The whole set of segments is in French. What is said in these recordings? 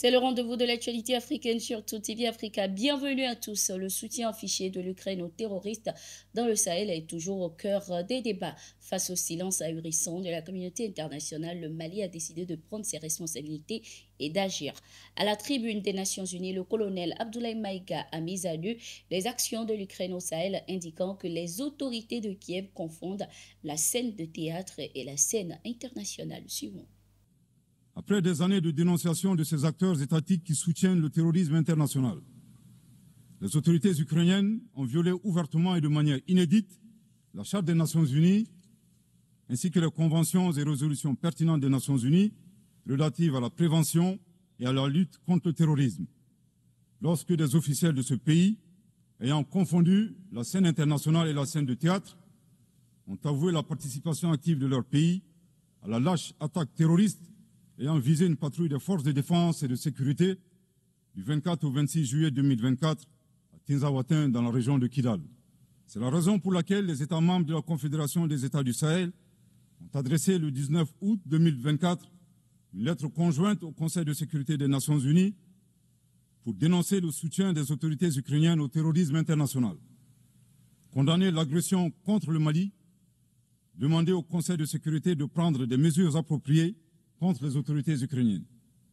C'est le rendez-vous de l'actualité africaine sur Tout TV Africa. Bienvenue à tous. Le soutien affiché de l'Ukraine aux terroristes dans le Sahel est toujours au cœur des débats. Face au silence ahurissant de la communauté internationale, le Mali a décidé de prendre ses responsabilités et d'agir. À la tribune des Nations Unies, le colonel Abdoulaye Maïga a mis à nu les actions de l'Ukraine au Sahel, indiquant que les autorités de Kiev confondent la scène de théâtre et la scène internationale. Suivons. Après des années de dénonciation de ces acteurs étatiques qui soutiennent le terrorisme international, les autorités ukrainiennes ont violé ouvertement et de manière inédite la Charte des Nations Unies ainsi que les conventions et résolutions pertinentes des Nations Unies relatives à la prévention et à la lutte contre le terrorisme. Lorsque des officiels de ce pays, ayant confondu la scène internationale et la scène de théâtre, ont avoué la participation active de leur pays à la lâche attaque terroriste ayant visé une patrouille des forces de défense et de sécurité du 24 au 26 juillet 2024 à Tinzaouatin dans la région de Kidal. C'est la raison pour laquelle les États membres de la Confédération des États du Sahel ont adressé le 19 août 2024 une lettre conjointe au Conseil de sécurité des Nations Unies pour dénoncer le soutien des autorités ukrainiennes au terrorisme international, condamner l'agression contre le Mali, demander au Conseil de sécurité de prendre des mesures appropriées contre les autorités ukrainiennes.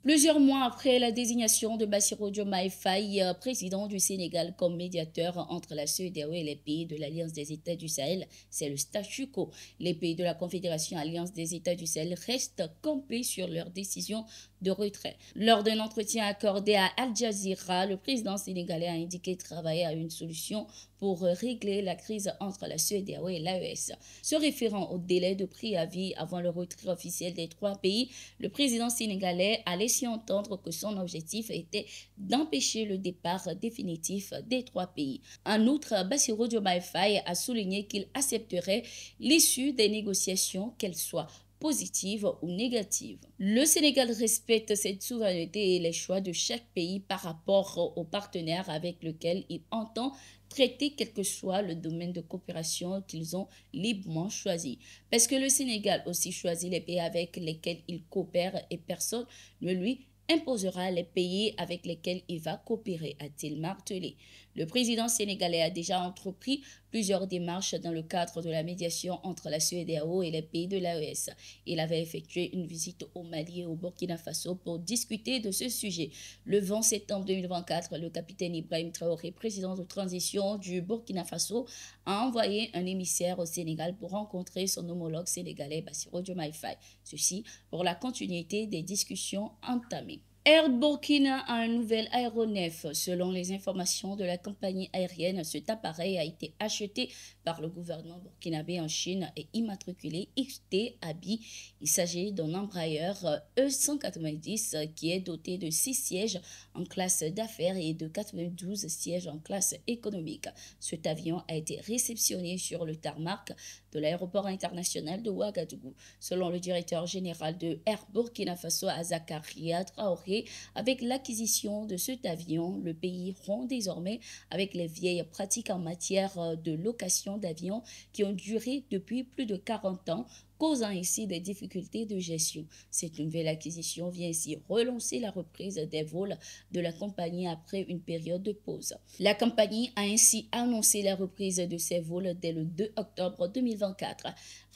Plusieurs mois après la désignation de Bassirou Diomaye Faye, président du Sénégal, comme médiateur entre la CEDEAO et les pays de l'Alliance des États du Sahel, c'est le statu quo. Les pays de la Confédération Alliance des États du Sahel restent campés sur leur décision de retrait. Lors d'un entretien accordé à Al Jazeera, le président sénégalais a indiqué travailler à une solution pour régler la crise entre la CEDEAO et l'AES. Se référant au délai de préavis avant le retrait officiel des trois pays, le président sénégalais a laissé entendre que son objectif était d'empêcher le départ définitif des trois pays. En outre, Bassirou Diomaye Faye a souligné qu'il accepterait l'issue des négociations, qu'elles soient positive ou négative. Le Sénégal respecte cette souveraineté et les choix de chaque pays par rapport aux partenaires avec lesquels il entend traiter quel que soit le domaine de coopération qu'ils ont librement choisi. Parce que le Sénégal aussi choisit les pays avec lesquels il coopère et personne ne lui imposera les pays avec lesquels il va coopérer, a-t-il martelé. Le président sénégalais a déjà entrepris plusieurs démarches dans le cadre de la médiation entre la CEDEAO et les pays de l'AES. Il avait effectué une visite au Mali et au Burkina Faso pour discuter de ce sujet. Le 20 septembre 2024, le capitaine Ibrahim Traoré, président de transition du Burkina Faso, a envoyé un émissaire au Sénégal pour rencontrer son homologue sénégalais Bassirou Diomaye Faye. Ceci pour la continuité des discussions entamées. Air Burkina a un nouvel aéronef. Selon les informations de la compagnie aérienne, cet appareil a été acheté par le gouvernement burkinabé en Chine et immatriculé XT Abi. Il s'agit d'un Embraer E190 qui est doté de 6 sièges en classe d'affaires et de 92 sièges en classe économique. Cet avion a été réceptionné sur le tarmac de l'aéroport international de Ouagadougou. Selon le directeur général de Air Burkina Faso, Zakaria Traoré, avec l'acquisition de cet avion, le pays rompt désormais avec les vieilles pratiques en matière de location d'avions qui ont duré depuis plus de 40 ans, causant ici des difficultés de gestion. Cette nouvelle acquisition vient ici relancer la reprise des vols de la compagnie après une période de pause. La compagnie a ainsi annoncé la reprise de ses vols dès le 2 octobre 2024.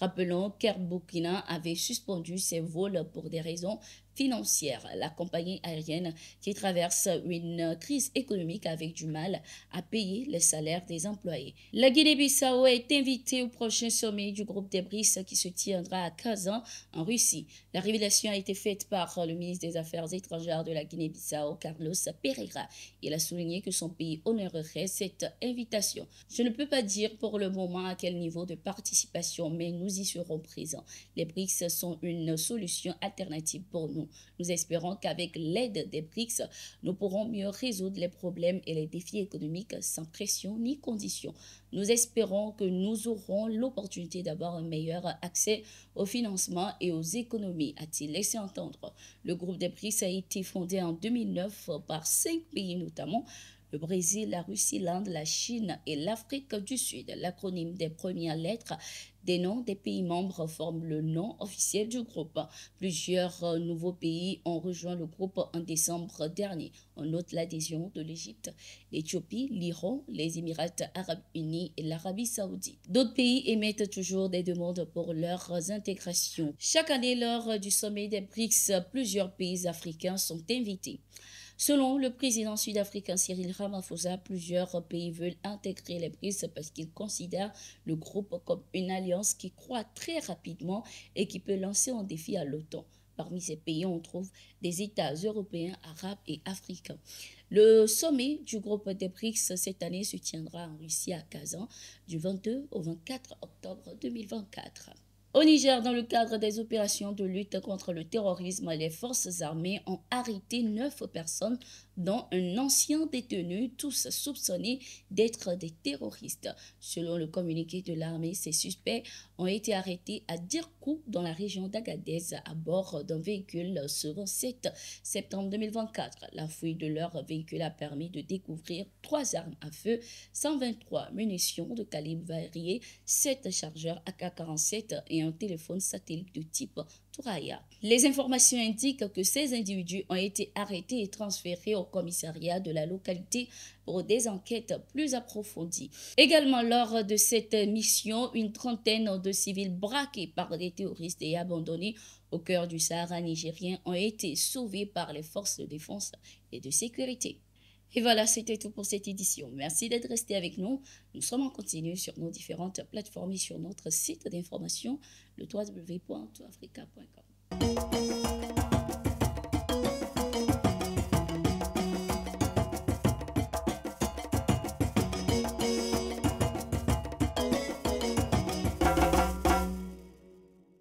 Rappelons qu'Air Burkina avait suspendu ses vols pour des raisons financières. La compagnie aérienne qui traverse une crise économique avec du mal à payer les salaires des employés. La Guinée-Bissau est invitée au prochain sommet du groupe des BRICS qui se tiendra à Kazan en Russie. La révélation a été faite par le ministre des Affaires étrangères de la Guinée-Bissau, Carlos Pereira. Il a souligné que son pays honorerait cette invitation. Je ne peux pas dire pour le moment à quel niveau de participation, mais nous y serons présents. Les BRICS sont une solution alternative pour nous. Nous espérons qu'avec l'aide des BRICS, nous pourrons mieux résoudre les problèmes et les défis économiques sans pression ni conditions. Nous espérons que nous aurons l'opportunité d'avoir un meilleur accès au financement et aux économies, a-t-il laissé entendre. Le groupe des BRICS a été fondé en 2009 par 5 pays notamment le Brésil, la Russie, l'Inde, la Chine et l'Afrique du Sud. L'acronyme des premières lettres des noms des pays membres forment le nom officiel du groupe. Plusieurs nouveaux pays ont rejoint le groupe en décembre dernier. On note l'adhésion de l'Égypte, l'Éthiopie, l'Iran, les Émirats arabes unis et l'Arabie saoudite. D'autres pays émettent toujours des demandes pour leurs intégrations. Chaque année, lors du sommet des BRICS, plusieurs pays africains sont invités. Selon le président sud-africain Cyril Ramaphosa, plusieurs pays veulent intégrer les BRICS parce qu'ils considèrent le groupe comme une alliance qui croît très rapidement et qui peut lancer un défi à l'OTAN. Parmi ces pays, on trouve des États européens, arabes et africains. Le sommet du groupe des BRICS cette année se tiendra en Russie à Kazan du 22 au 24 octobre 2024. Au Niger, dans le cadre des opérations de lutte contre le terrorisme, les forces armées ont arrêté 9 personnes, dont un ancien détenu, tous soupçonnés d'être des terroristes. Selon le communiqué de l'armée, ces suspects ont été arrêtés à Dirkou, dans la région d'Agadez, à bord d'un véhicule ce 27 septembre 2024. La fouille de leur véhicule a permis de découvrir 3 armes à feu, 123 munitions de calibre varié, 7 chargeurs AK-47 et un téléphone satellite de type Touraya. Les informations indiquent que ces individus ont été arrêtés et transférés au commissariat de la localité pour des enquêtes plus approfondies. Également, lors de cette mission, une trentaine de civils braqués par des terroristes et abandonnés au cœur du Sahara nigérien ont été sauvés par les forces de défense et de sécurité. Et voilà, c'était tout pour cette édition. Merci d'être resté avec nous. Nous sommes en continu sur nos différentes plateformes et sur notre site d'information, le www.toutafrica.com.